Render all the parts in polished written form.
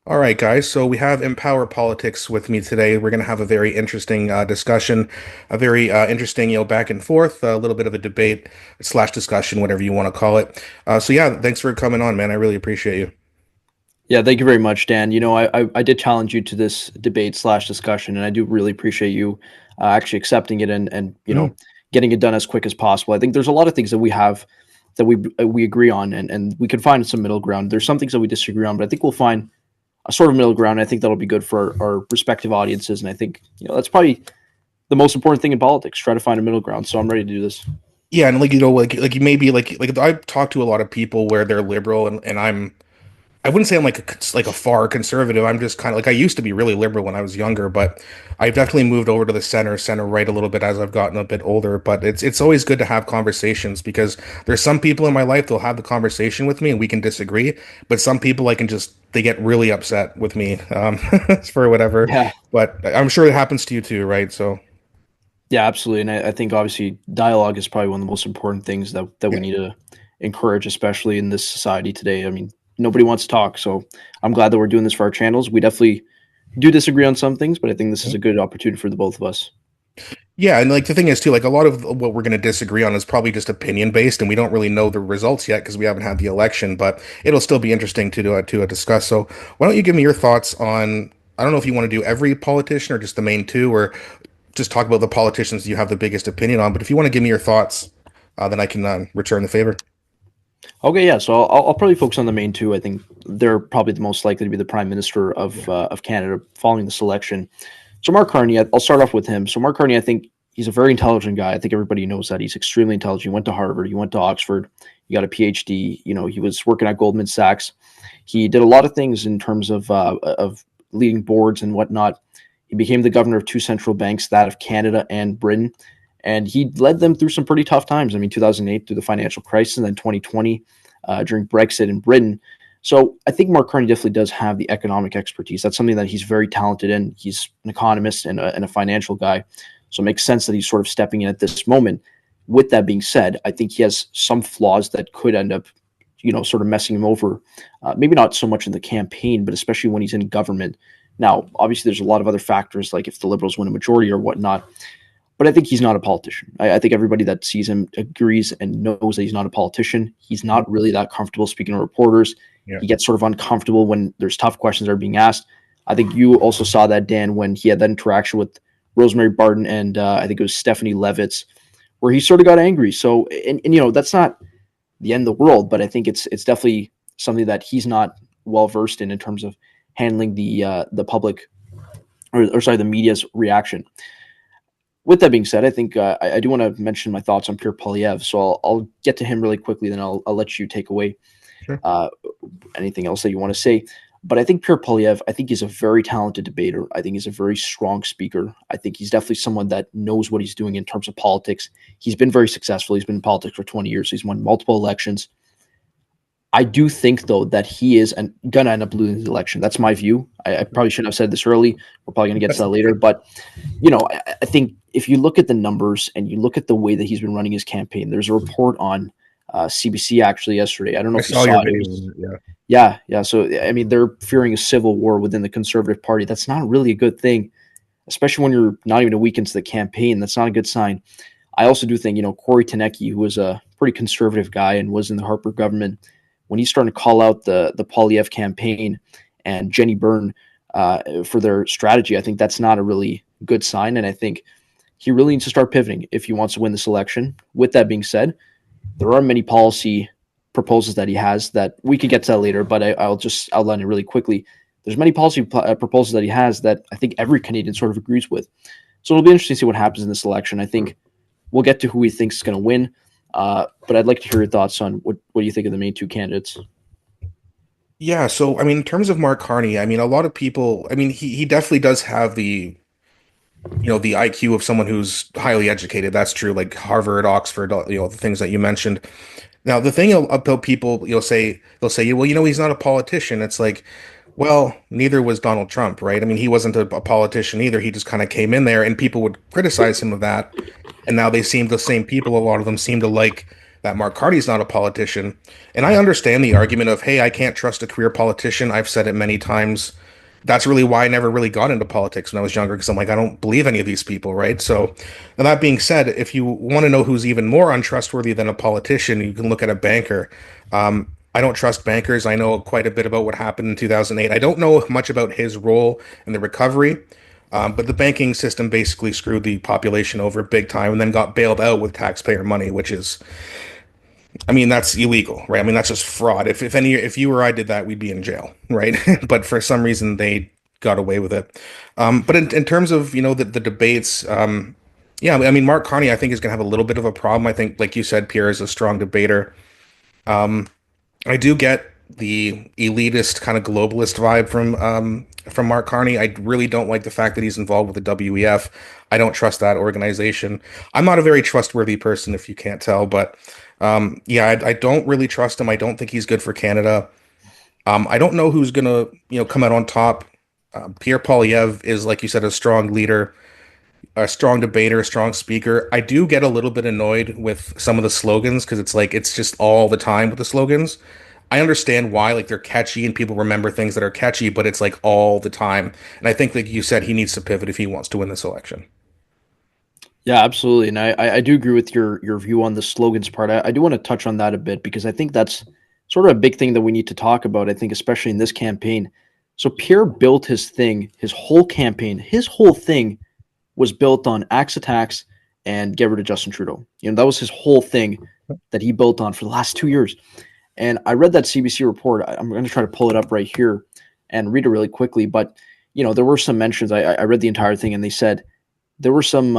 All right, guys. So we have Empower Politics with me today. We're going to have a very interesting discussion, a very interesting, back and forth, a little bit of a debate slash discussion, whatever you want to call it. So yeah, thanks for coming on, man. I really appreciate you. Yeah, thank you very much, Dan. I did challenge you to this debate slash discussion, and I do really appreciate you actually accepting it and Mm, getting it done as quick as possible. I think there's a lot of things that we have that we agree on, and we can find some middle ground. There's some things that we disagree on, but I think we'll find a sort of middle ground. And I think that'll be good for our respective audiences, and I think that's probably the most important thing in politics. Try to find a middle ground. So I'm ready to do this. yeah, and like you maybe like I've talked to a lot of people where they're liberal, and I wouldn't say I'm like a far conservative. I'm just kind of like I used to be really liberal when I was younger, but I've definitely moved over to the center right a little bit as I've gotten a bit older. But it's always good to have conversations because there's some people in my life they'll have the conversation with me and we can disagree, but some people I can just they get really upset with me for whatever. Yeah, But I'm sure it happens to you too, right? So yeah, absolutely. And I think obviously dialogue is probably one of the most important things that we yeah. need to encourage, especially in this society today. I mean, nobody wants to talk. So I'm glad that we're doing this for our channels. We definitely do disagree on some things, but I think this is a good opportunity for the both of us. Yeah, and like the thing is too, like a lot of what we're going to disagree on is probably just opinion based, and we don't really know the results yet because we haven't had the election. But it'll still be interesting to discuss. So why don't you give me your thoughts on? I don't know if you want to do every politician or just the main two, or just talk about the politicians you have the biggest opinion on. But if you want to give me your thoughts, then I can return the favor. Okay, yeah. So I'll probably focus on the main two. I think they're probably the most likely to be the prime minister of Canada following this election. So Mark Carney, I'll start off with him. So Mark Carney, I think he's a very intelligent guy. I think everybody knows that he's extremely intelligent. He went to Harvard, he went to Oxford, he got a PhD. He was working at Goldman Sachs. He did a lot of things in terms of leading boards and whatnot. He became the governor of two central banks, that of Canada and Britain, and he led them through some pretty tough times. I mean, 2008 through the financial crisis, and then 2020 during Brexit in Britain. So I think Mark Carney definitely does have the economic expertise. That's something that he's very talented in. He's an economist and a financial guy. So it makes sense that he's sort of stepping in at this moment. With that being said, I think he has some flaws that could end up, sort of messing him over. Maybe not so much in the campaign, but especially when he's in government. Now, obviously, there's a lot of other factors, like if the Liberals win a majority or whatnot. But I think he's not a politician. I think everybody that sees him agrees and knows that he's not a politician. He's not really that comfortable speaking to reporters. Yeah. He gets sort of uncomfortable when there's tough questions that are being asked. I think you also saw that, Dan, when he had that interaction with Rosemary Barton and I think it was Stephanie Levitz, where he sort of got angry. So, and that's not the end of the world, but I think it's definitely something that he's not well versed in terms of handling the public or sorry the media's reaction. With that being said, I think I do want to mention my thoughts on Pierre Polyev. So I'll get to him really quickly, then I'll let you take away Sure. uh, anything else that you want to say. But I think Pierre Polyev, I think he's a very talented debater. I think he's a very strong speaker. I think he's definitely someone that knows what he's doing in terms of politics. He's been very successful. He's been in politics for 20 years. He's won multiple elections. I do think, though, that he is going to end up losing the election. That's my view. I probably shouldn't have said this early. We're probably going to get to That's that later. But, I think if you look at the numbers and you look at the way that he's been running his campaign, there's a report on CBC actually yesterday. I don't know I if you saw saw your it. It video. was, Yeah. yeah, yeah. So, I mean, they're fearing a civil war within the Conservative Party. That's not really a good thing, especially when you're not even a week into the campaign. That's not a good sign. I also do think, Corey Tenecki, who was a pretty conservative guy and was in the Harper government, when he's starting to call out the Polyev campaign and Jenny Byrne for their strategy, I think that's not a really good sign. And I think he really needs to start pivoting if he wants to win this election. With that being said, there are many policy proposals that he has that we could get to that later, but I'll just outline it really quickly. There's many policy proposals that he has that I think every Canadian sort of agrees with. So it'll be interesting to see what happens in this election. I think we'll get to who he thinks is going to win. But I'd like to hear your thoughts on what do you think of the main two candidates? Yeah, so I mean, in terms of Mark Carney, I mean, a lot of people, I mean, he definitely does have the IQ of someone who's highly educated. That's true, like Harvard, Oxford, the things that you mentioned. Now, the thing about people, they'll say, well, he's not a politician. It's like, well, neither was Donald Trump, right? I mean, he wasn't a politician either. He just kind of came in there, and people would criticize him of that. And now they seem the same people. A lot of them seem to like that Mark Carney's not a politician. And I understand the argument of, hey, I can't trust a career politician. I've said it many times. That's really why I never really got into politics when I was younger, because I'm like, I don't believe any of these people, right? So, and that being said, if you want to know who's even more untrustworthy than a politician, you can look at a banker. I don't trust bankers. I know quite a bit about what happened in 2008. I don't know much about his role in the recovery, but the banking system basically screwed the population over big time and then got bailed out with taxpayer money, which is, I mean, that's illegal, right? I mean, that's just fraud. If you or I did that, we'd be in jail, right? But for some reason, they got away with it. But in terms of, the debates, yeah, I mean, Mark Carney, I think, is going to have a little bit of a problem. I think, like you said, Pierre is a strong debater. I do get the elitist kind of globalist vibe from Mark Carney. I really don't like the fact that he's involved with the WEF. I don't trust that organization. I'm not a very trustworthy person, if you can't tell, but yeah, I don't really trust him. I don't think he's good for Canada. I don't know who's gonna come out on top. Pierre Poilievre is, like you said, a strong leader, a strong debater, a strong speaker. I do get a little bit annoyed with some of the slogans because it's like it's just all the time with the slogans. I understand why, like they're catchy and people remember things that are catchy, but it's like all the time. And I think, like you said, he needs to pivot if he wants to win this election. Yeah, absolutely, and I do agree with your view on the slogans part. I do want to touch on that a bit because I think that's sort of a big thing that we need to talk about. I think especially in this campaign. So Pierre built his thing, his whole campaign, his whole thing was built on axe attacks and get rid of Justin Trudeau. That was his whole thing that he built on for the last 2 years. And I read that CBC report. I'm going to try to pull it up right here and read it really quickly. But there were some mentions. I read the entire thing, and they said there were some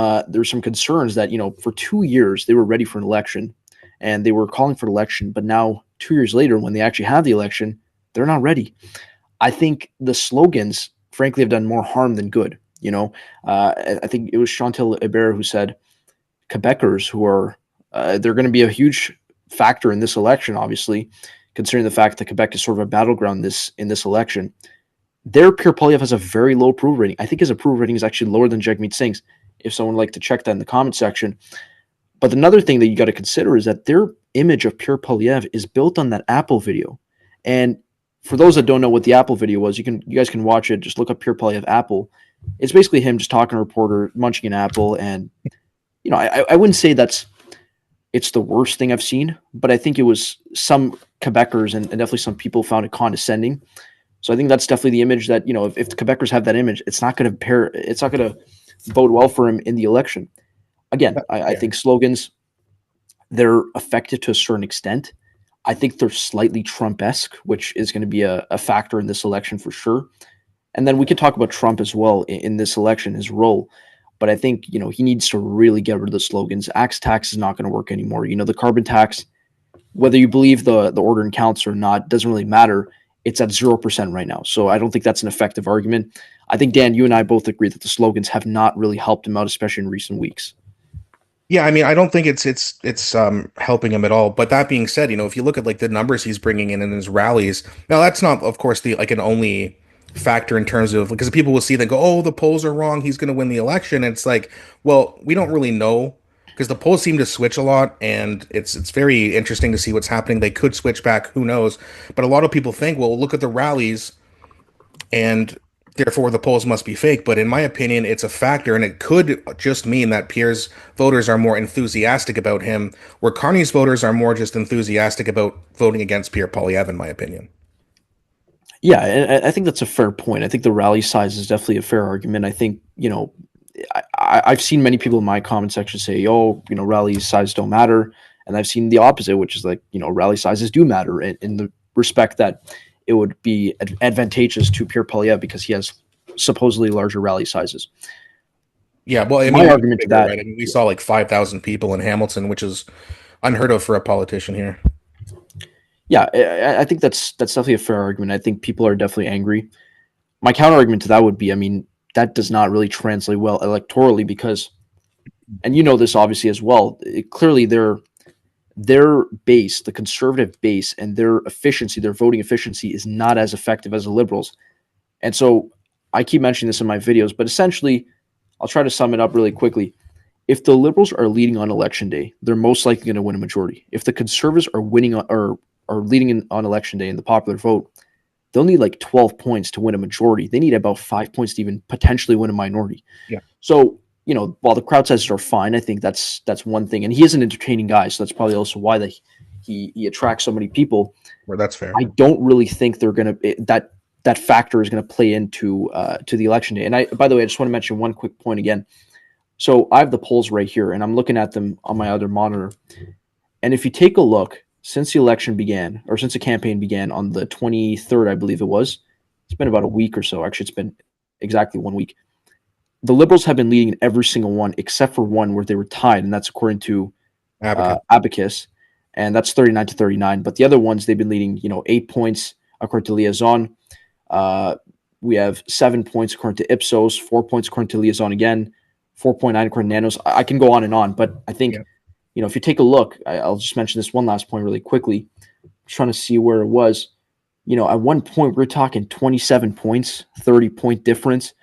concerns that for 2 years they were ready for an election, and they were calling for an election. But now 2 years later, when they actually have the election, they're not ready. I think the slogans, frankly, have done more harm than good. I think it was Chantal Hébert who said Quebecers who are they're going to be a huge factor in this election, obviously, considering the fact that Quebec is sort of a battleground in this election. Their Pierre Poilievre has a very low approval rating. I think his approval rating is actually lower than Jagmeet Singh's, if someone would like to check that in the comment section. But another thing that you got to consider is that their image of Pierre Poilievre is built on that Apple video. And for those that don't know what the Apple video was, you guys can watch it. Just look up Pierre Poilievre Apple. It's basically him just talking to a reporter, munching an apple. And, I wouldn't say it's the worst thing I've seen, but I think it was some Quebecers and definitely some people found it condescending. So I think that's definitely the image that, if the Quebecers have that image, it's not going to bode well for him in the election. Again, I think slogans, they're effective to a certain extent. I think they're slightly Trump-esque, which is going to be a factor in this election for sure. And then we can talk about Trump as well in this election, his role. But I think, he needs to really get rid of the slogans. Axe tax is not going to work anymore. The carbon tax, whether you believe the order counts or not, doesn't really matter. It's at 0% right now. So I don't think that's an effective argument. I think, Dan, you and I both agree that the slogans have not really helped him out, especially in recent weeks. Yeah, I mean, I don't think it's helping him at all. But that being said, if you look at like the numbers he's bringing in his rallies, now that's not, of course, the like an only factor in terms of because people will see that go, oh, the polls are wrong, he's going to win the election. And it's like, well, we don't really know because the polls seem to switch a lot, and it's very interesting to see what's happening. They could switch back, who knows? But a lot of people think, well, look at the rallies and therefore the polls must be fake. But in my opinion, it's a factor, and it could just mean that Pierre's voters are more enthusiastic about him, where Carney's voters are more just enthusiastic about voting against Pierre Poilievre, in my opinion. Yeah, and I think that's a fair point. I think the rally size is definitely a fair argument. I think, I've seen many people in my comment section say, oh, rally size don't matter. And I've seen the opposite, which is like, rally sizes do matter in the respect that it would be advantageous to Pierre Poilievre because he has supposedly larger rally sizes. Yeah, well, I My mean, argument to bigger, that, right? I mean, we saw like 5,000 people in Hamilton, which is unheard of for a politician here. yeah, I think that's definitely a fair argument. I think people are definitely angry. My counter argument to that would be, I mean, that does not really translate well electorally because, and this obviously as well, clearly their base, the conservative base, and their efficiency, their voting efficiency is not as effective as the liberals. And so I keep mentioning this in my videos, but essentially, I'll try to sum it up really quickly. if the Liberals are leading on election day, they're most likely going to win a majority. If the Conservatives are winning or are leading on election day in the popular vote, they'll need like 12 points to win a majority. They need about 5 points to even potentially win a minority. Yeah, So, while the crowd sizes are fine, I think that's one thing. And he is an entertaining guy, so that's probably also why he attracts so many people. well, that's fair. I don't really think they're gonna that factor is going to play into to the election day. And by the way, I just want to mention one quick point again. So I have the polls right here, and I'm looking at them on my other monitor. And if you take a look, since the election began, or since the campaign began on the 23rd, I believe it was, it's been about a week or so. Actually, it's been exactly 1 week. The Liberals have been leading in every single one except for one where they were tied, and that's according to Abacus. Abacus, and that's 39-39. But the other ones, they've been leading, 8 points according to Liaison. We have 7 points according to Ipsos, 4 points according to Liaison again, 4.9 according to Nanos. I can go on and on, but I think, Yeah. if you take a look, I'll just mention this one last point really quickly. I'm trying to see where it was. At one point, we're talking 27 points, 30-point difference.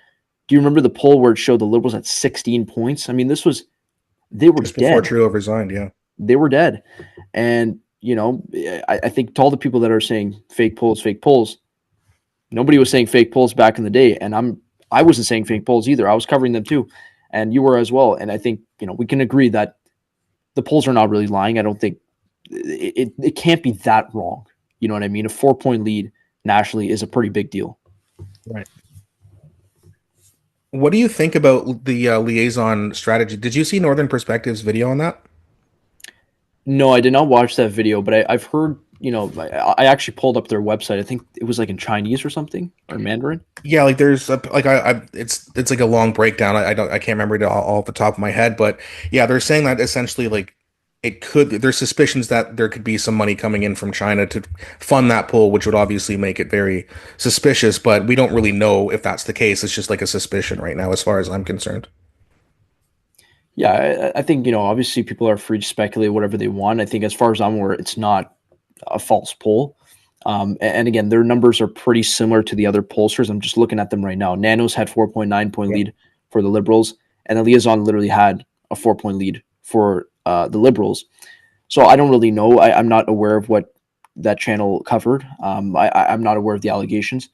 Do you remember the poll where it showed the Liberals at 16 points? I mean, they were Just before dead. Trudeau resigned, yeah. They were dead. And, I think to all the people that are saying fake polls, nobody was saying fake polls back in the day. And I wasn't saying fake polls either. I was covering them too. And you were as well. And I think, we can agree that the polls are not really lying. I don't think it can't be that wrong. You know what I mean? A 4-point lead nationally is a pretty big deal. Right. What do you think about the liaison strategy? Did you see Northern Perspective's video on that? No, I did not watch that video, but I've heard, I actually pulled up their website. I think it was like in Chinese or something or Mandarin. Yeah, like there's a, like it's like a long breakdown. I can't remember it all off the top of my head, but yeah, they're saying that essentially like there's suspicions that there could be some money coming in from China to fund that pool, which would obviously make it very suspicious, but we don't really know if that's the case. It's just like a suspicion right now, as far as I'm concerned. Yeah, I think, obviously people are free to speculate whatever they want. I think as far as I'm aware, it's not a false poll. And again, their numbers are pretty similar to the other pollsters. I'm just looking at them right now. Nanos had 4.9 point Yeah. lead for the Liberals, and the Liaison literally had a 4 point lead for the Liberals. So I don't really know. I'm not aware of what that channel covered. I'm not aware of the allegations.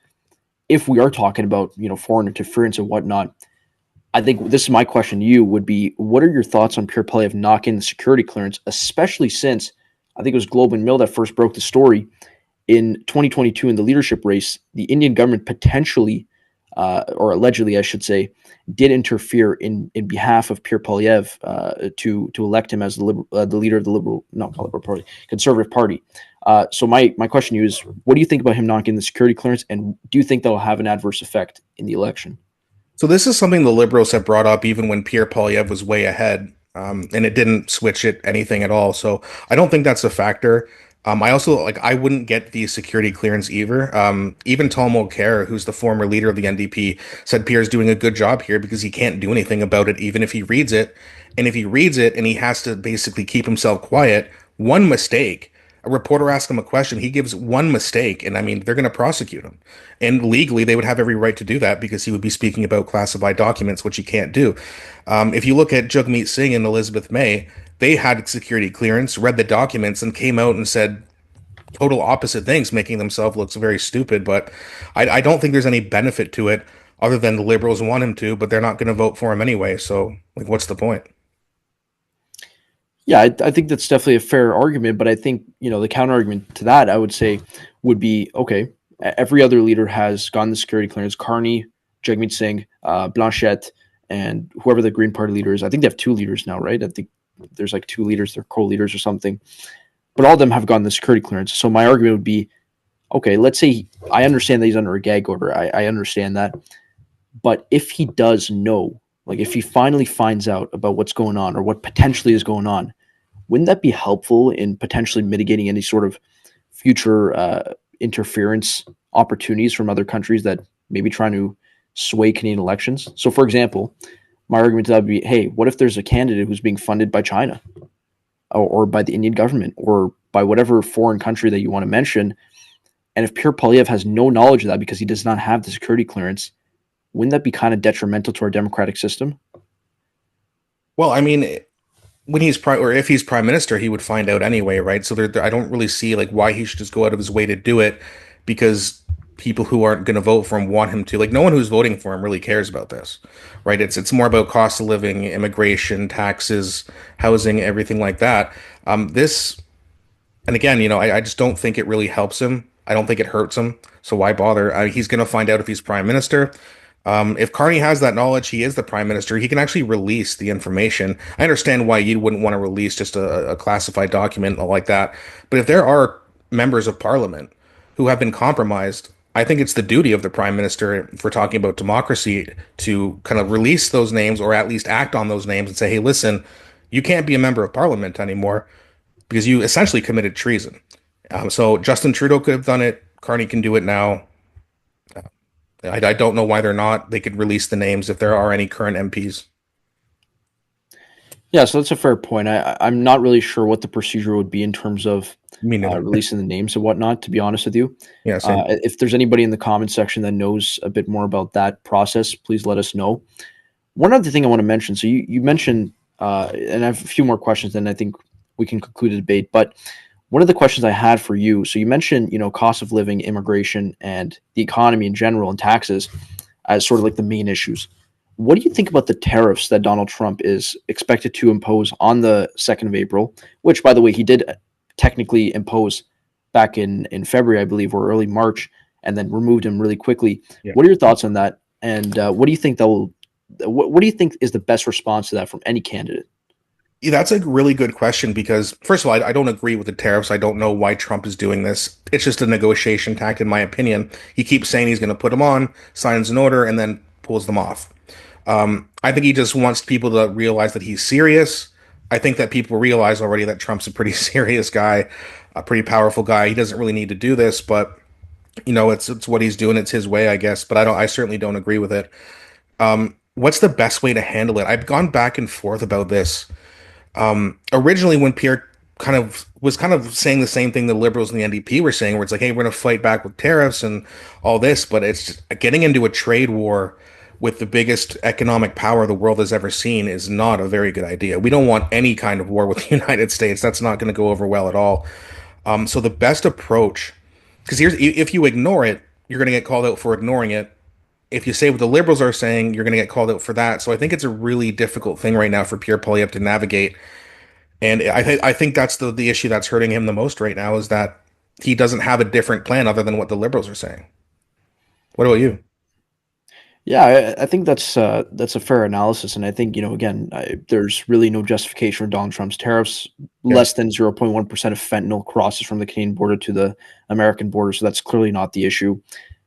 If we are talking about, foreign interference and whatnot, I think this is my question to you would be, what are your thoughts on Pierre Poilievre knocking the security clearance, especially since I think it was Globe and Mail that first broke the story in 2022 in the leadership race, the Indian government potentially, or allegedly, I should say, did interfere in behalf of Pierre Poilievre to elect him as the leader of the Liberal Party, Conservative Party. So my question to you is, what do you think about him knocking the security clearance, and do you think that will have an adverse effect in the election? So this is something the Liberals have brought up even when Pierre Poilievre was way ahead, and it didn't switch it anything at all. So I don't think that's a factor. I also like I wouldn't get the security clearance either. Even Tom Mulcair, who's the former leader of the NDP, said Pierre's doing a good job here because he can't do anything about it, even if he reads it. And if he reads it and he has to basically keep himself quiet, one mistake, a reporter asks him a question, he gives one mistake, and I mean they're going to prosecute him. And legally, they would have every right to do that because he would be speaking about classified documents, which he can't do. If you look at Jagmeet Singh and Elizabeth May, they had security clearance, read the documents, and came out and said total opposite things, making themselves look very stupid. But I don't think there's any benefit to it other than the liberals want him to, but they're not going to vote for him anyway. So, like, what's the point? Yeah, I think that's definitely a fair argument, but I think, the counter argument to that, I would say, would be, okay, every other leader has gotten the security clearance. Carney, Jagmeet Singh, Blanchette, and whoever the Green Party leader is. I think they have two leaders now, right? I think there's like two leaders, they're co-leaders or something. But all of them have gotten the security clearance. So my argument would be, okay, let's say I understand that he's under a gag order. I understand that. But if he does know, like if he finally finds out about what's going on or what potentially is going on, wouldn't that be helpful in potentially mitigating any sort of future interference opportunities from other countries that may be trying to sway Canadian elections? So, for example, my argument to that would be, hey, what if there's a candidate who's being funded by China or by the Indian government or by whatever foreign country that you want to mention? And if Pierre Poilievre has no knowledge of that because he does not have the security clearance, wouldn't that be kind of detrimental to our democratic system? Well, I mean, when he's prime or if he's prime minister, he would find out anyway, right? So I don't really see like why he should just go out of his way to do it because people who aren't going to vote for him want him to. Like no one who's voting for him really cares about this, right? It's more about cost of living, immigration, taxes, housing, everything like that. This and again, I just don't think it really helps him. I don't think it hurts him. So why bother? He's going to find out if he's prime minister. If Carney has that knowledge, he is the prime minister. He can actually release the information. I understand why you wouldn't want to release just a classified document like that. But if there are members of parliament who have been compromised, I think it's the duty of the prime minister, if we're talking about democracy, to kind of release those names or at least act on those names and say, hey, listen, you can't be a member of parliament anymore because you essentially committed treason. So Justin Trudeau could have done it. Carney can do it now. I don't know why they're not. They could release the names if there are any current MPs. Yeah, so that's a fair point. I'm not really sure what the procedure would be in terms of Me neither. releasing the names and whatnot, to be honest with you. Yeah, same. If there's anybody in the comment section that knows a bit more about that process, please let us know. One other thing I want to mention. So you mentioned, and I have a few more questions, then I think we can conclude the debate. But one of the questions I had for you, so you mentioned, cost of living, immigration, and the economy in general, and taxes as sort of like the main issues. What do you think about the tariffs that Donald Trump is expected to impose on the 2nd of April, which, by the way, he did technically impose back in February, I believe, or early March, and then removed him really quickly. Yeah. What are your thoughts on that? And what do you think that will? What do you think is the best response to that from any candidate? Yeah, that's a really good question because, first of all, I don't agree with the tariffs. I don't know why Trump is doing this. It's just a negotiation tact, in my opinion. He keeps saying he's going to put them on, signs an order, and then pulls them off. I think he just wants people to realize that he's serious. I think that people realize already that Trump's a pretty serious guy, a pretty powerful guy. He doesn't really need to do this, but it's what he's doing. It's his way, I guess. But I certainly don't agree with it. What's the best way to handle it? I've gone back and forth about this. Originally, when Pierre kind of saying the same thing the liberals and the NDP were saying, where it's like, hey, we're going to fight back with tariffs and all this, but it's just, getting into a trade war with the biggest economic power the world has ever seen is not a very good idea. We don't want any kind of war with the United States. That's not going to go over well at all. So the best approach, because here's if you ignore it, you're going to get called out for ignoring it. If you say what the liberals are saying, you're going to get called out for that. So I think it's a really difficult thing right now for Pierre Poilievre to navigate. And I think that's the issue that's hurting him the most right now is that he doesn't have a different plan other than what the liberals are saying. What about you? Yeah, I think that's a fair analysis, and I think again, there's really no justification for Donald Trump's tariffs. Yeah. Less than 0.1% of fentanyl crosses from the Canadian border to the American border, so that's clearly not the issue.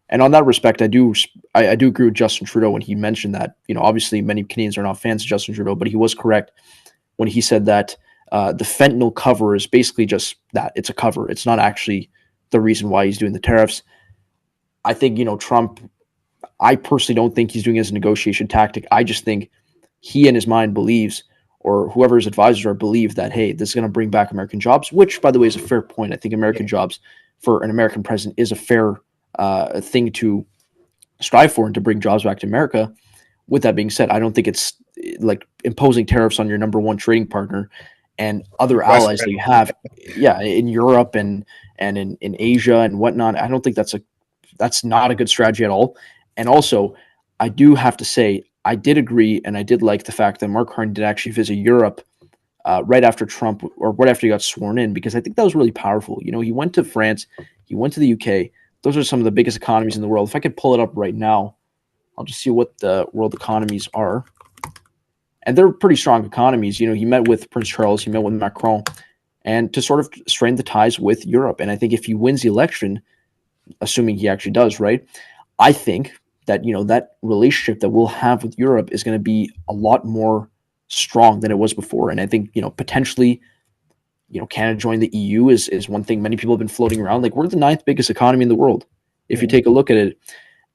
And on that respect, I do agree with Justin Trudeau when he mentioned that. Obviously, many Canadians are not fans of Justin Trudeau, but he was correct when he said that the fentanyl cover is basically just that. It's a cover. It's not actually the reason why he's doing the tariffs. I think Trump. I personally don't think he's doing it as a negotiation tactic. I just think he in his mind believes, or whoever his advisors are believe that, hey, this is going to bring back American jobs, which, by the way, is a fair point. I think American jobs for an American president is a fair thing to strive for and to bring jobs back to America. With that being said, I don't think it's like imposing tariffs on your number one trading partner and other allies that you have, yeah, in Europe and in Asia and whatnot. I don't think that's not a good strategy at all. And also, I do have to say, I did agree and I did like the fact that Mark Carney did actually visit Europe right after Trump or right after he got sworn in, because I think that was really powerful. He went to France, he went to the UK. Those are some of the biggest economies in the world. If I could pull it up right now, I'll just see what the world economies are. And they're pretty strong economies. He met with Prince Charles, he met with Macron, and to sort of strain the ties with Europe. And I think if he wins the election, assuming he actually does, right, I think that that relationship that we'll have with Europe is going to be a lot more strong than it was before. And I think potentially Canada joining the EU is one thing many people have been floating around. Like, we're the ninth biggest economy in the world if you take a look at it,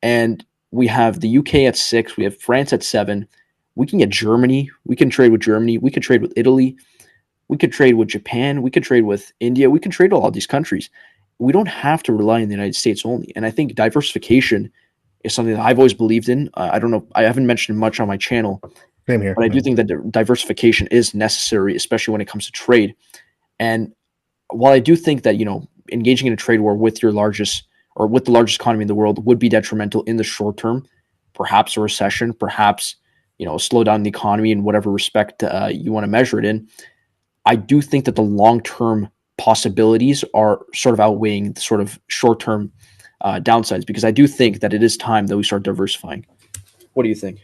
and we have the UK at 6, we have France at 7. We can get Germany. We can trade with Germany. We could trade with Italy. We could trade with Japan. We could trade with India. We can trade with all these countries. We don't have to rely on the United States only. And I think diversification is something that I've always believed in. I don't know. I haven't mentioned much on my channel, Same here. But I Yeah. do think that diversification is necessary, especially when it comes to trade. And while I do think that engaging in a trade war with your largest or with the largest economy in the world would be detrimental in the short term, perhaps a recession, perhaps a slowdown in the economy in whatever respect you want to measure it in. I do think that the long term possibilities are sort of outweighing the sort of short term downsides because I do think that it is time that we start diversifying. What do you think?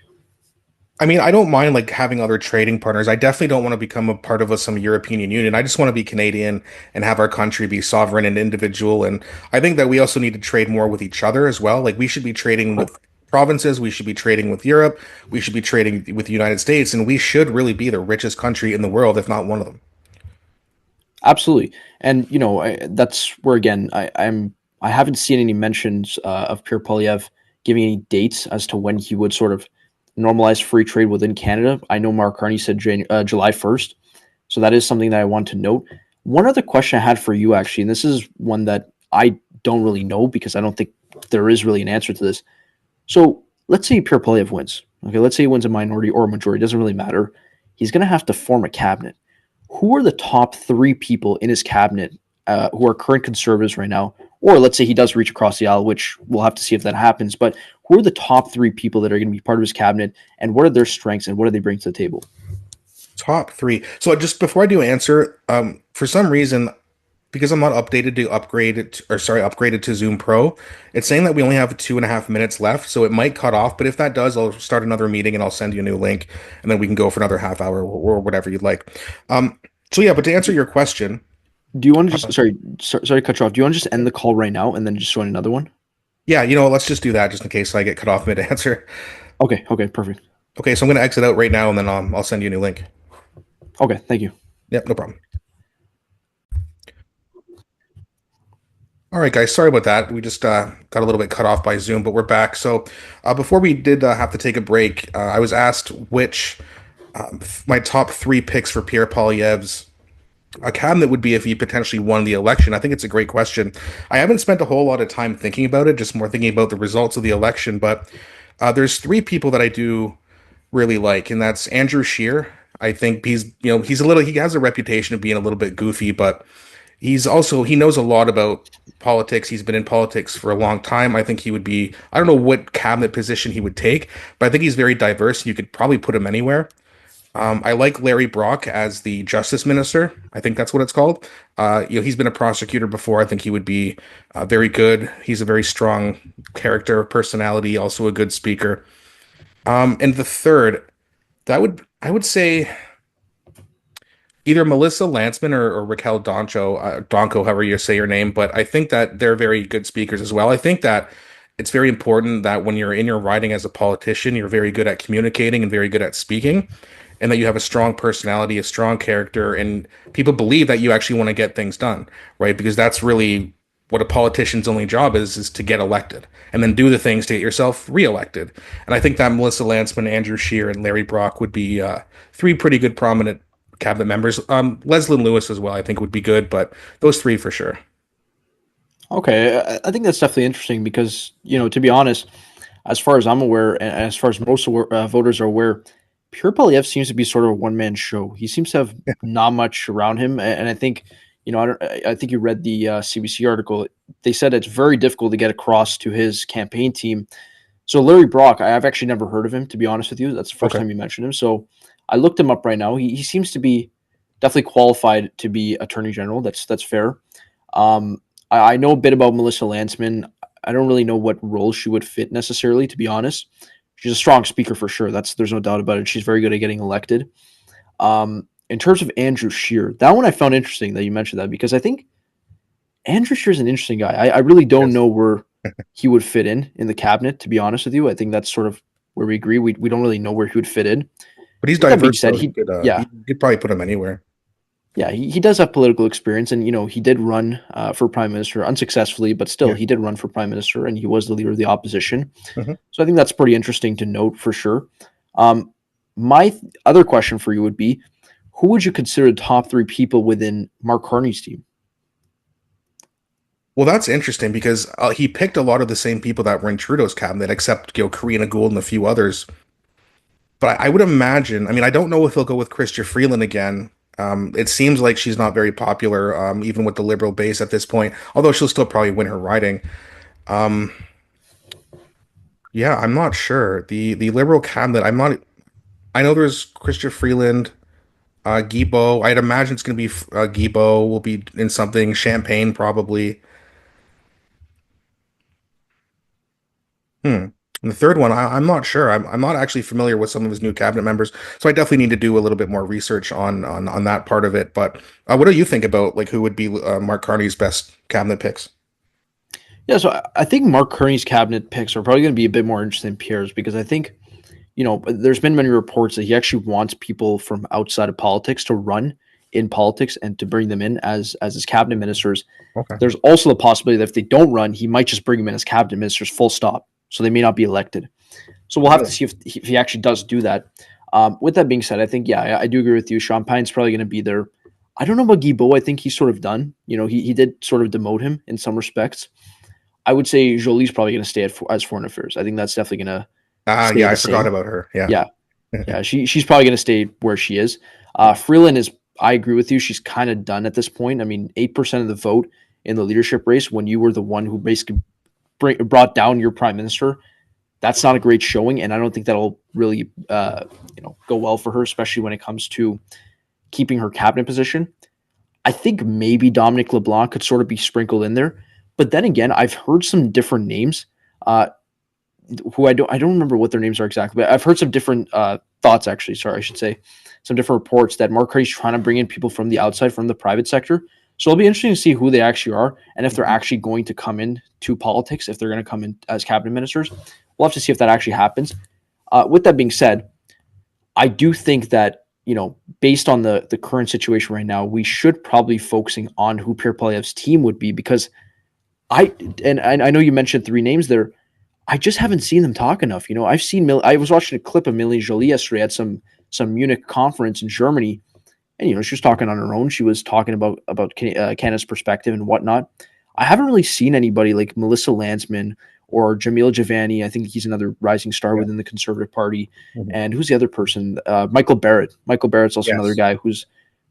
I mean, I don't mind like having other trading partners. I definitely don't want to become a part of some European Union. I just want to be Canadian and have our country be sovereign and individual. And I think that we also need to trade more with each other as well. Like we should be trading with provinces, we should be trading with Europe, we should be trading with the United States, and we should really be the richest country in the world, if not one of them. Absolutely, and that's where again I haven't seen any mentions of Pierre Polyev giving any dates as to when he would sort of normalize free trade within Canada. I know Mark Carney said July 1st, so that is something that I want to note. One other question I had for you actually, and this is one that I don't really know because I don't think there is really an answer to this. So let's say Pierre Polyev wins. Okay, let's say he wins a minority or a majority. It doesn't really matter. He's going to have to form a cabinet. Who are the top three people in his cabinet who are current conservatives right now? Or let's say he does reach across the aisle, which we'll have to see if that happens. But who are the top three people that are going to be part of his cabinet, and what are their strengths, and what do they bring to the table? Top three. So just before I do answer, for some reason, because I'm not updated to upgrade it, or sorry, upgraded to Zoom Pro, it's saying that we only have 2.5 minutes left, so it might cut off. But if that does, I'll start another meeting and I'll send you a new link, and then we can go for another half hour or whatever you'd like. So yeah, but to answer your question, Do you want to just sorry to cut you off? Do you want to just end the call right now and then just join another one? yeah, let's just do that just in case I get cut off mid answer. Okay, okay, perfect. Okay, so I'm gonna exit out right now, and then I'll send you a new link. Okay, thank you. Yep, no problem. All right, guys, sorry about that. We just got a little bit cut off by Zoom, but we're back. So before we did have to take a break, I was asked which my top three picks for Pierre Poilievre's cabinet would be if he potentially won the election. I think it's a great question. I haven't spent a whole lot of time thinking about it, just more thinking about the results of the election. But there's three people that I do really like, and that's Andrew Scheer. I think he has a reputation of being a little bit goofy, but he knows a lot about politics. He's been in politics for a long time. I think he would be, I don't know what cabinet position he would take, but I think he's very diverse and you could probably put him anywhere. I like Larry Brock as the justice minister. I think that's what it's called. He's been a prosecutor before. I think he would be very good. He's a very strong character, personality, also a good speaker. And the third, I would say either Melissa Lantsman or Raquel Donko, however you say your name. But I think that they're very good speakers as well. I think that it's very important that when you're in your riding as a politician, you're very good at communicating and very good at speaking, and that you have a strong personality, a strong character, and people believe that you actually want to get things done, right? Because that's really what a politician's only job is to get elected and then do the things to get yourself reelected. And I think that Melissa Lantsman, Andrew Scheer, and Larry Brock would be three pretty good prominent cabinet members. Leslie Lewis as well, I think would be good, but those three for sure. Okay, I think that's definitely interesting because to be honest, as far as I'm aware, and as far as most voters are aware, Pierre Polyev seems to be sort of a one man show. He seems to have not much around him, and I think I think you read the CBC article. They said it's very difficult to get across to his campaign team. So Larry Brock, I've actually never heard of him, to be honest with you. That's the first Okay. time you mentioned him. So I looked him up right now. He seems to be definitely qualified to be attorney general. That's fair. Um, I know a bit about Melissa Lantsman. I don't really know what role she would fit necessarily, to be honest. She's a strong speaker for sure. There's no doubt about it. She's very good at getting elected. In terms of Andrew Scheer, that one I found interesting that you mentioned that because I think Andrew Scheer is an interesting guy. I really don't Yes. know where he would fit in the cabinet, to be honest with you. I think that's sort of where we agree. We don't really know where he would fit in. But he's With that being diverse said, though. he He yeah, could probably put him anywhere. yeah, he does have political experience, and he did run for prime minister unsuccessfully, but still Yeah. he did run for prime minister, and he was the leader of the opposition. Mhm. So I think that's pretty interesting to note for sure. Um, other question for you would be, who would you consider the top three people within Mark Carney's team? Well, that's interesting because he picked a lot of the same people that were in Trudeau's cabinet, except Karina Gould and a few others. But I would imagine, I mean, I don't know if he'll go with Chrystia Freeland again. It seems like she's not very popular, even with the liberal base at this point, although she'll still probably win her riding. Um, yeah, I'm not sure. The liberal cabinet, I'm not, I know there's Chrystia Freeland, Guibo. I'd imagine it's going to be Guibo will be in something, Champagne probably. Hmm. And the third one, I'm not sure. I'm not actually familiar with some of his new cabinet members, so I definitely need to do a little bit more research on that part of it. But what do you think about like who would be Mark Carney's best cabinet picks? Yeah, so I think Mark Kearney's cabinet picks are probably going to be a bit more interesting than Pierre's because I think, there's been many reports that he actually wants people from outside of politics to run in politics and to bring them in as his cabinet ministers. Okay. There's also the possibility that if they don't run, he might just bring them in as cabinet ministers, full stop. So they may not be elected. So we'll have to Really? see if he actually does do that. With that being said, I think, yeah, I do agree with you. Champagne's probably going to be there. I don't know about Guibault. I think he's sort of done. He did sort of demote him in some respects. I would say Jolie's probably going to stay as foreign affairs. I think that's definitely going to stay Yeah, the I forgot same. about her. Yeah. Yeah, yeah, she's probably going to stay where she is. Freeland is. I agree with you. She's kind of done at this point. I mean, 8% of the vote in the leadership race when you were the one who basically brought down your prime minister. That's not a great showing, and I don't think that'll really go well for her, especially when it comes to keeping her cabinet position. I think maybe Dominic LeBlanc could sort of be sprinkled in there, but then again, I've heard some different names. Who I don't remember what their names are exactly, but I've heard some different thoughts actually. Sorry, I should say some different reports that Mark Carney's trying to bring in people from the outside, from the private sector. So it'll be interesting to see who they actually are and if they're Mhm. actually going to come in to politics, if they're going to come in as cabinet ministers. We'll have to see if that actually happens. With that being said, I do think that based on the current situation right now, we should probably focusing on who Pierre Poilievre's team would be because I and I know you mentioned three names there. I just haven't seen them talk enough. I was watching a clip of Millie Jolie yesterday at some Munich conference in Germany, and she was talking on her own. She was talking about Canada's perspective and whatnot. I haven't really seen anybody like Melissa Landsman or Jamil Javani. I think he's another rising star Yeah. within the Conservative Party. Mhm. And who's the other person? Michael Barrett. Michael Barrett's also another Yes. guy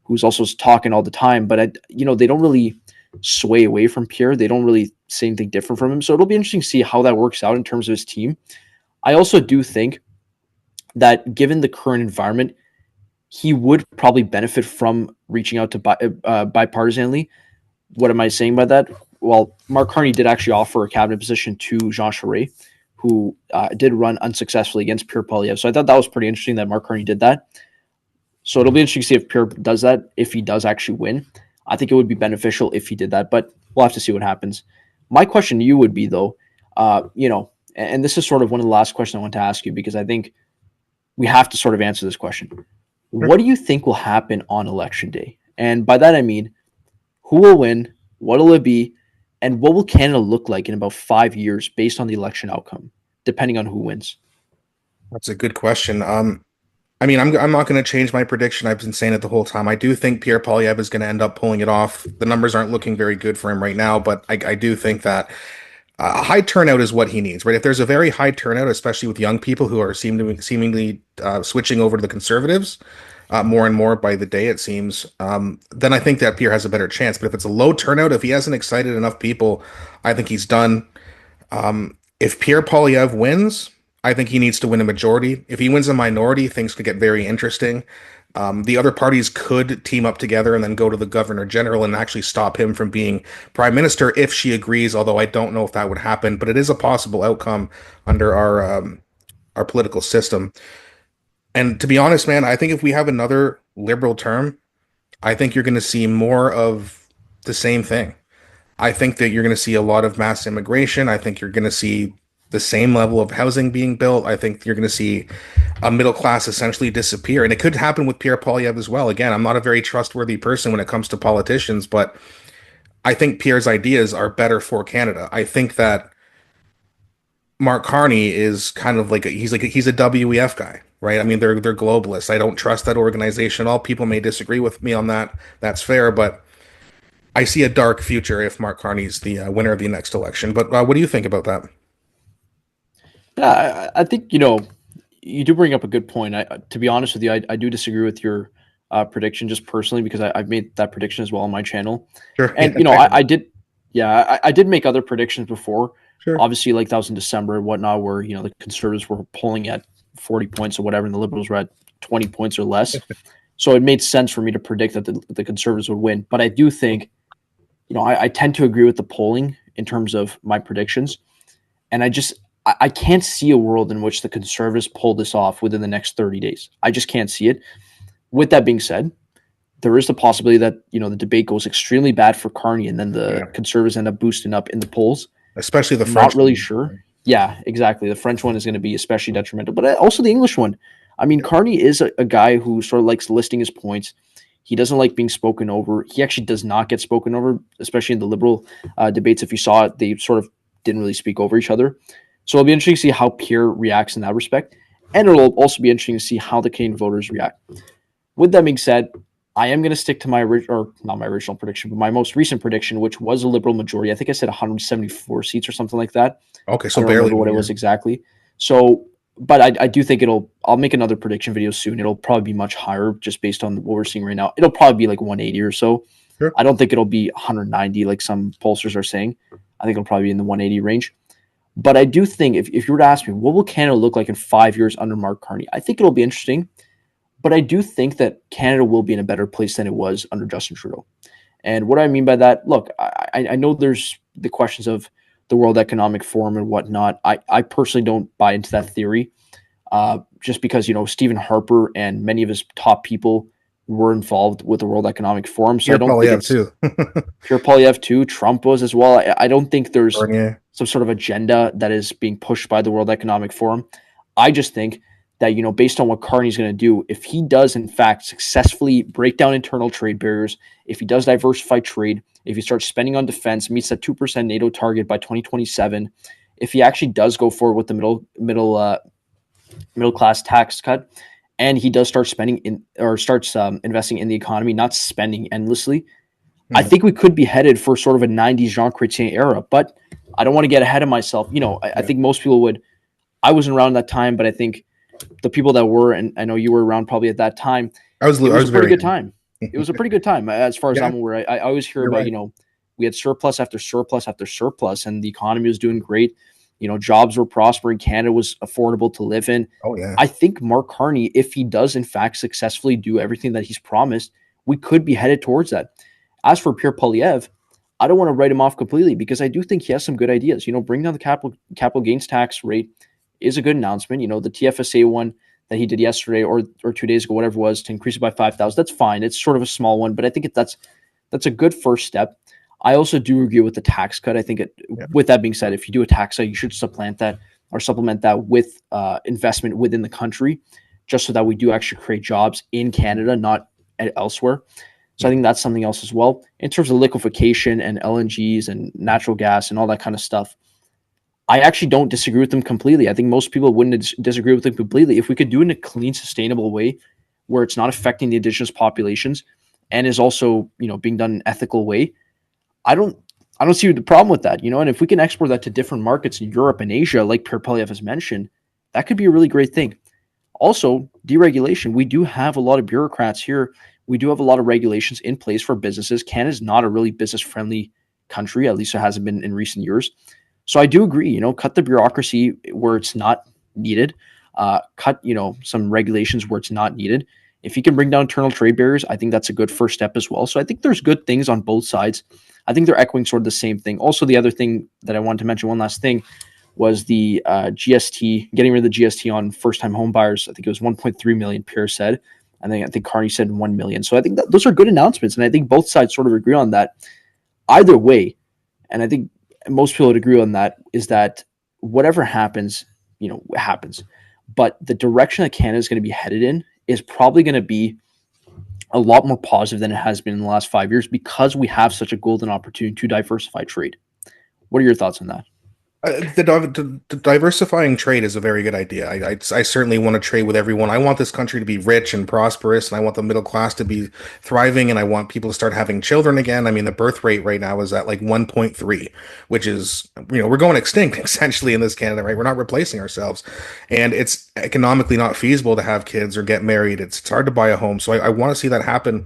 who's also talking all the time. But they don't really sway away from Pierre. They don't really say anything different from him. So it'll be interesting to see how that works out in terms of his team. I also do think that given the current environment, he would probably benefit from reaching out to bipartisanly. What am I saying by that? Well, Mark Carney did actually offer a cabinet position to Jean Charest, who did run unsuccessfully against Pierre Poilievre. So I thought that was pretty interesting that Mark Carney did that. So it'll be interesting to see if Pierre does that, if he does actually win. I think it would be beneficial if he did that, but we'll have to see what happens. My question to you would be, though, and this is sort of one of the last questions I want to ask you because I think we have to sort of answer this question. Sure. What do you think will happen on election day? And by that, I mean, who will win? What will it be? And what will Canada look like in about 5 years based on the election outcome, depending on who wins? That's a good question. I mean, I'm not going to change my prediction. I've been saying it the whole time. I do think Pierre Poilievre is going to end up pulling it off. The numbers aren't looking very good for him right now, but I do think that a high turnout is what he needs, right? If there's a very high turnout, especially with young people who are seemingly switching over to the conservatives more and more by the day, it seems, then I think that Pierre has a better chance. But if it's a low turnout, if he hasn't excited enough people, I think he's done. If Pierre Poilievre wins, I think he needs to win a majority. If he wins a minority, things could get very interesting. The other parties could team up together and then go to the governor general and actually stop him from being prime minister if she agrees. Although I don't know if that would happen, but it is a possible outcome under our political system. And to be honest, man, I think if we have another liberal term, I think you're going to see more of the same thing. I think that you're going to see a lot of mass immigration. I think you're going to see the same level of housing being built. I think you're going to see a middle class essentially disappear. And it could happen with Pierre Poilievre as well. Again, I'm not a very trustworthy person when it comes to politicians, but I think Pierre's ideas are better for Canada. I think that Mark Carney is kind of like he's a WEF guy, right? I mean, they're globalists. I don't trust that organization at all. People may disagree with me on that. That's fair, but I see a dark future if Mark Carney's the winner of the next election. But what do you think about that? Yeah, I think you do bring up a good point. To be honest with you, I do disagree with your prediction just personally because I've made that prediction as well on my channel, Sure. and Yeah. you know I did, yeah, I did make other predictions before. Sure. Obviously, like that was in December and whatnot, where you know the conservatives were polling at 40 points or whatever, and the liberals were at 20 points or less. So it made sense for me to predict that the conservatives would win. But I do think, you know, I tend to agree with the polling in terms of my predictions. And I can't see a world in which the conservatives pull this off within the next 30 days. I just can't see it. With that being said, there is the possibility that, you know, the debate goes extremely bad for Carney and then the Yeah. conservatives end up boosting up in the polls. Especially the Not French really one. sure. Yeah, exactly. The French one is going to be especially detrimental, but also the English one. I mean, Carney is a guy who sort of likes listing his points. He doesn't like being spoken over. He actually does not get spoken over, especially in the liberal debates. If you saw it, they sort of didn't really speak over each other. So it'll be interesting to see how Pierre reacts in that respect. And it'll also be interesting to see how the Canadian voters react. With that being said, I am going to stick to my or not my original prediction, but my most recent prediction, which was a liberal majority. I think I said 174 seats or something like that. Okay, I so don't barely remember what it more. was exactly. So, but I do think I'll make another prediction video soon. It'll probably be much higher just based on what we're seeing right now. It'll probably be like 180 or so. Sure. I don't think it'll be 190 like some pollsters are saying. I think it'll probably be in the 180 range. But I do think if you were to ask me, what will Canada look like in 5 years under Mark Carney? I think it'll be interesting. But I do think that Canada will be in a better place than it was under Justin Trudeau. And what I mean by that, look, I know there's the questions of the World Economic Forum and whatnot. I personally don't buy into that theory, just because, you know, Stephen Harper and many of his top people were involved with the World Economic Forum. So I Pierre don't think Polyev it's too. Pierre Polyev too. Trump was as well. I don't think there's Bernier. some sort of agenda that is being pushed by the World Economic Forum. I just think that, you know, based on what Carney's going to do, if he does in fact successfully break down internal trade barriers, if he does diversify trade, if he starts spending on defense, meets that 2% NATO target by 2027, if he actually does go forward with the middle class tax cut, and he does start spending in or starts investing in the economy, not spending endlessly, I Mhm. think we could be headed for sort of a 90s Jean Chrétien era. But I don't want to get ahead of myself. You know, I Yeah. think most people would. I wasn't around that time, but I think the people that were, and I know you were around probably at that time, I it was a was pretty very good young. time. It was a pretty good time as far as Yeah, I'm aware. I always hear you're about, right. you know, we had surplus after surplus after surplus, and the economy was doing great. You know, jobs were prospering. Canada was affordable to live in. Oh yeah. I think Mark Carney, if he does in fact successfully do everything that he's promised, we could be headed towards that. As for Pierre Polyev, I don't want to write him off completely because I do think he has some good ideas. You know, bring down the capital gains tax rate is a good announcement. You know, the TFSA one that he did yesterday or 2 days ago, whatever it was, to increase it by 5,000. That's fine. It's sort of a small one, but I think that's a good first step. I also do agree with the tax cut. I think Yeah. with that being said, if you do a tax cut, you should supplement that with investment within the country, just so that we do actually create jobs in Canada, not elsewhere. So I think that's something else as well. In terms of liquefaction and LNGs and natural gas and all that kind of stuff, I actually don't disagree with them completely. I think most people wouldn't disagree with them completely. If we could do it in a clean, sustainable way where it's not affecting the indigenous populations and is also, you know, being done in an ethical way, I don't I don't see the problem with that, you know. And if we can export that to different markets in Europe and Asia, like Pierre Polyev has mentioned, that could be a really great thing. Also, deregulation. We do have a lot of bureaucrats here. We do have a lot of regulations in place for businesses. Canada's not a really business friendly country, at least it hasn't been in recent years. So I do agree, you know, cut the bureaucracy where it's not needed, cut, you know, some regulations where it's not needed. If you can bring down internal trade barriers, I think that's a good first step as well. So I think there's good things on both sides. I think they're echoing sort of the same thing. Also, the other thing that I wanted to mention, one last thing, was the GST, getting rid of the GST on first-time home buyers. I think it was 1.3 million, Pierre said. I think Carney said 1 million. So I think that those are good announcements, and I think both sides sort of agree on that. Either way, and I think most people would agree on that, is that whatever happens, you know, happens. But the direction that Canada is going to be headed in is probably going to be a lot more positive than it has been in the last 5 years because we have such a golden opportunity to diversify trade. What are your thoughts on that? The diversifying trade is a very good idea. I certainly want to trade with everyone. I want this country to be rich and prosperous, and I want the middle class to be thriving, and I want people to start having children again. I mean, the birth rate right now is at like 1.3, which is, we're going extinct essentially in this Canada, right? We're not replacing ourselves, and it's economically not feasible to have kids or get married. It's hard to buy a home, so I want to see that happen.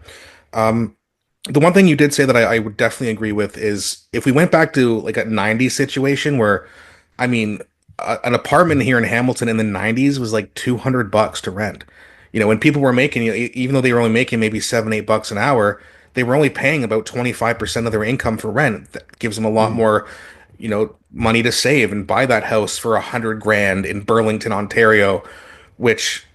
Um, the one thing you did say that I would definitely agree with is if we went back to like a 90s situation where, I mean, an apartment here in Hamilton in the 90s was like $200 to rent. When people were making, even though they were only making maybe 7, $8 an hour, they were only paying about 25% of their income for rent. That gives them a lot Mhm. more, money to save and buy that house for 100 grand in Burlington, Ontario, which,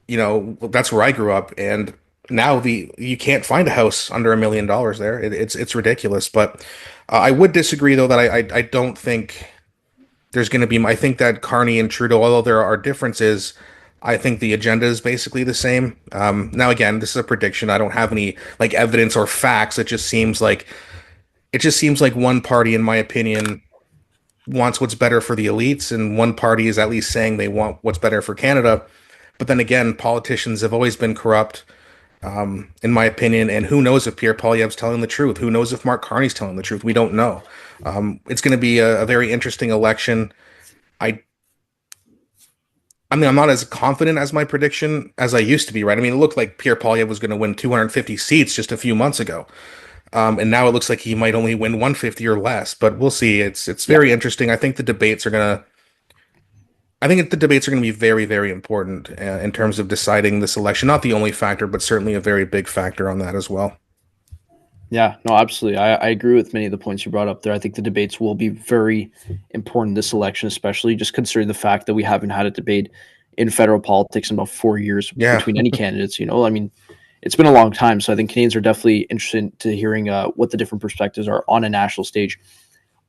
that's where I grew up. And now the you can't find a house under $1 million there. It's ridiculous. But I would disagree though that I don't think there's going to be. I think that Carney and Trudeau, although there are differences, I think the agenda is basically the same. Now again, this is a prediction. I don't have any like evidence or facts. It just seems like one party, in my opinion, wants what's better for the elites, and one party is at least saying they want what's better for Canada. But then again, politicians have always been corrupt, in my opinion. And who knows if Pierre Poilievre's telling the truth? Who knows if Mark Carney's telling the truth? We don't know. It's going to be a very interesting election. I, I mean, I'm not as confident as my prediction as I used to be, right? I mean, it looked like Pierre Poilievre was going to win 250 seats just a few months ago. And now it looks like he might only win 150 or less, but we'll see. It's Yeah. very interesting. I think the debates are going to be very, very important in terms of deciding this election. Not the only factor, but certainly a very big factor on that as well. Yeah, no, absolutely. I agree with many of the points you brought up there. I think the debates will be very important this election, especially just considering the fact that we haven't had a debate in federal politics in about 4 years Yeah, between any candidates. I mean, it's been a long time. So I think Canadians are definitely interested to hearing what the different perspectives are on a national stage.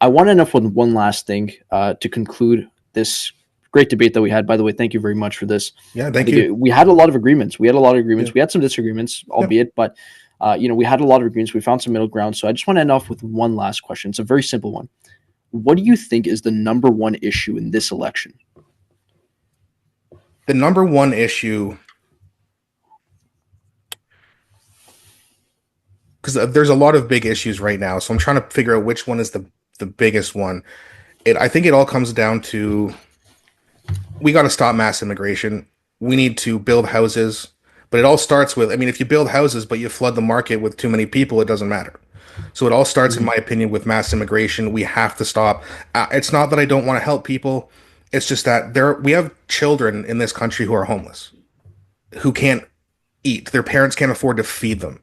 I want to end up with one last thing to conclude this great debate that we had. By the way, thank you very much for this. yeah. I Thank think you. we had a lot of agreements. We had a lot of Yeah, agreements. We had some disagreements, yeah. albeit, but we had a lot of agreements. We found some middle ground. So I just want to end off with one last question. It's a very simple one. What do you think is the number one issue in this election? The number one issue, because there's a lot of big issues right now, so I'm trying to figure out which one is the biggest one. I think it all comes down to we got to stop mass immigration. We need to build houses, but it all starts with, I mean, if you build houses but you flood the market with too many people, it doesn't matter. So it all starts, in Mhm. my opinion, with mass immigration. We have to stop. It's not that I don't want to help people. It's just that we have children in this country who are homeless, who can't eat. Their parents can't afford to feed them.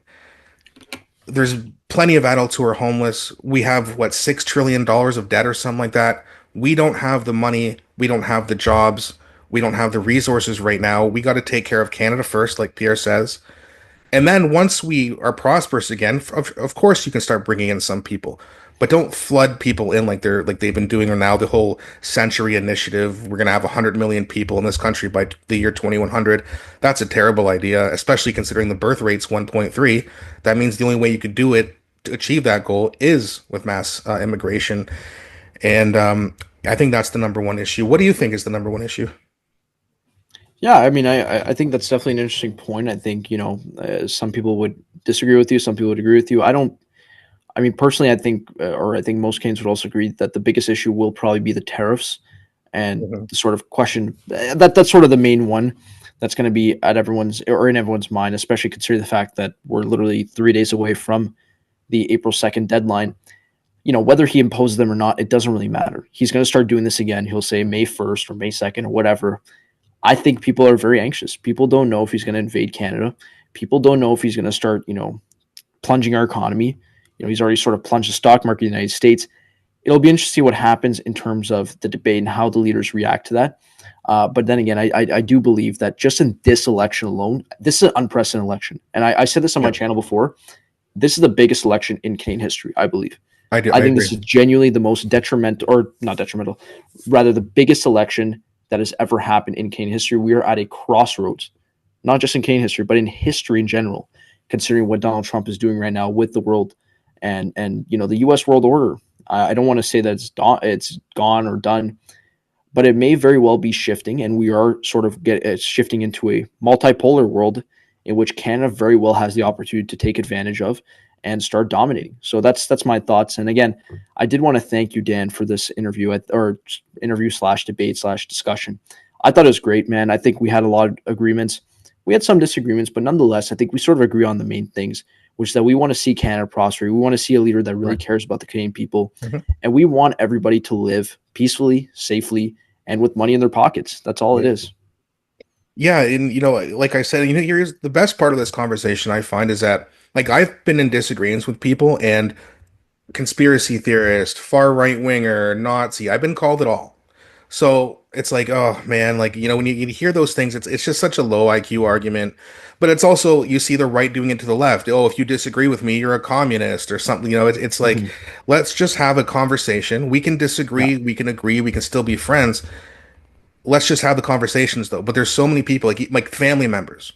There's plenty of adults who are homeless. We have what, $6 trillion of debt or something like that. We don't have the money. We don't have the jobs. We don't have the resources right now. We got to take care of Canada first, like Pierre says. And then once we are prosperous again, of course you can start bringing in some people, but don't flood people in like they've been doing now. The whole century initiative. We're gonna have 100 million people in this country by the year 2100. That's a terrible idea, especially considering the birth rate's 1.3. That means the only way you could do it to achieve that goal is with mass immigration. And I think that's the number one issue. What do you think is the number one issue? Yeah, I mean, I think that's definitely an interesting point. I think some people would disagree with you, some people would agree with you. I don't. I mean, personally, I think, or I think most Canadians would also agree that the biggest issue will probably be the tariffs and Mhm. the sort of question that's sort of the main one that's going to be at everyone's or in everyone's mind, especially considering the fact that we're literally 3 days away from the April 2nd deadline. Whether he imposes them or not, it doesn't really matter. He's going to start doing this again. He'll say May 1st or May 2nd or whatever. I think people are very anxious. People don't know if he's going to invade Canada. People don't know if he's going to start, plunging our economy. He's already sort of plunged the stock market in the United States. It'll be interesting to see what happens in terms of the debate and how the leaders react to that. But then again, I do believe that just in this election alone, this is an unprecedented election. And I said this on my Yep, channel before. This is the biggest election in Canadian history, I believe. I do. I I think agree. this is genuinely the most detrimental, or not detrimental, rather the biggest election that has ever happened in Canadian history. We are at a crossroads, not just in Canadian history, but in history in general, considering what Donald Trump is doing right now with the world and the U.S. world order. I don't want to say that it's gone or done, but it may very well be shifting, and we are sort of shifting into a multipolar world in which Canada very well has the opportunity to take advantage of and start dominating. So that's my thoughts. And again, I did want to thank you, Dan, for this interview or interview slash debate slash discussion. I thought it was great, man. I think we had a lot of agreements. We had some disagreements, but nonetheless, I think we sort of agree on the main things, which is that we want to see Canada prosper. We want to see a leader that really Right. cares about the Canadian people, Mhm. and we want everybody to live peacefully, safely, and with money in their pockets. That's all it Yeah. is. Yeah, and like I said, here's the best part of this conversation I find is that like I've been in disagreements with people and conspiracy theorist, far right winger, Nazi. I've been called it all. So it's like, oh man, like when you hear those things, it's just such a low IQ argument. But it's also you see the right doing it to the left. Oh, if you disagree with me, you're a communist or something. It's like Mhm. let's just have a conversation. We can Yeah, disagree, we can agree, we can still be friends. Let's just have the conversations though. But there's so many people like family members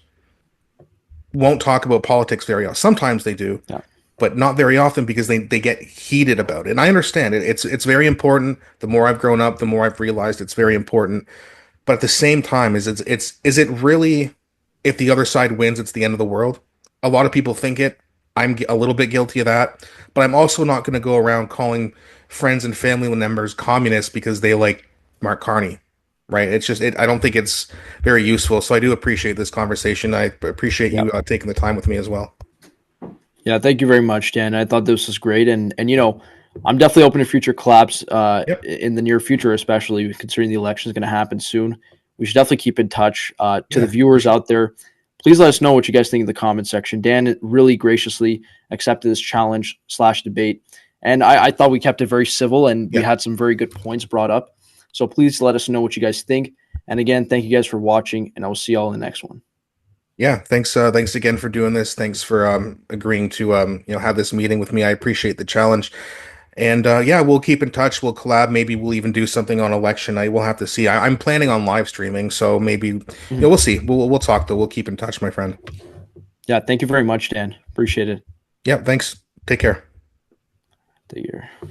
won't talk about politics very often. Sometimes they do, yeah, but not very often because they get heated about it. And I understand it. It's very important. The more I've grown up, the more I've realized it's very important. But at the same time, is it really if the other side wins, it's the end of the world? A lot of people think it. I'm a little bit guilty of that, but I'm also not going to go around calling friends and family members communists because they like Mark Carney, right? I don't think it's very useful. So I do appreciate this conversation. I appreciate yeah. you taking the time with me as well. Yeah, thank you very much, Dan. I thought this was great, and I'm definitely open to future collabs Yep. in the near future, especially considering the election is going to happen soon. We should definitely keep in touch. To the Yeah, for viewers sure. out there, please let us know what you guys think in the comment section. Dan really graciously accepted this challenge slash debate, and I thought we kept it very civil, and we Yeah. had some very good points brought up. So please let us know what you guys think. And again, thank you guys for watching, and I will see you all in the next one. Yeah, thanks again for doing this. Thanks for agreeing to have this meeting with me. I appreciate the challenge. And yeah, we'll keep in touch. We'll collab. Maybe we'll even do something on election night. We'll have to see. I'm planning on live streaming, so maybe Mhm. we'll see. We'll talk though. We'll keep in touch, my friend. Yeah, thank you very much, Dan. Appreciate it. Yeah, thanks. Take care. The year. Do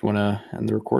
you want to end the recording?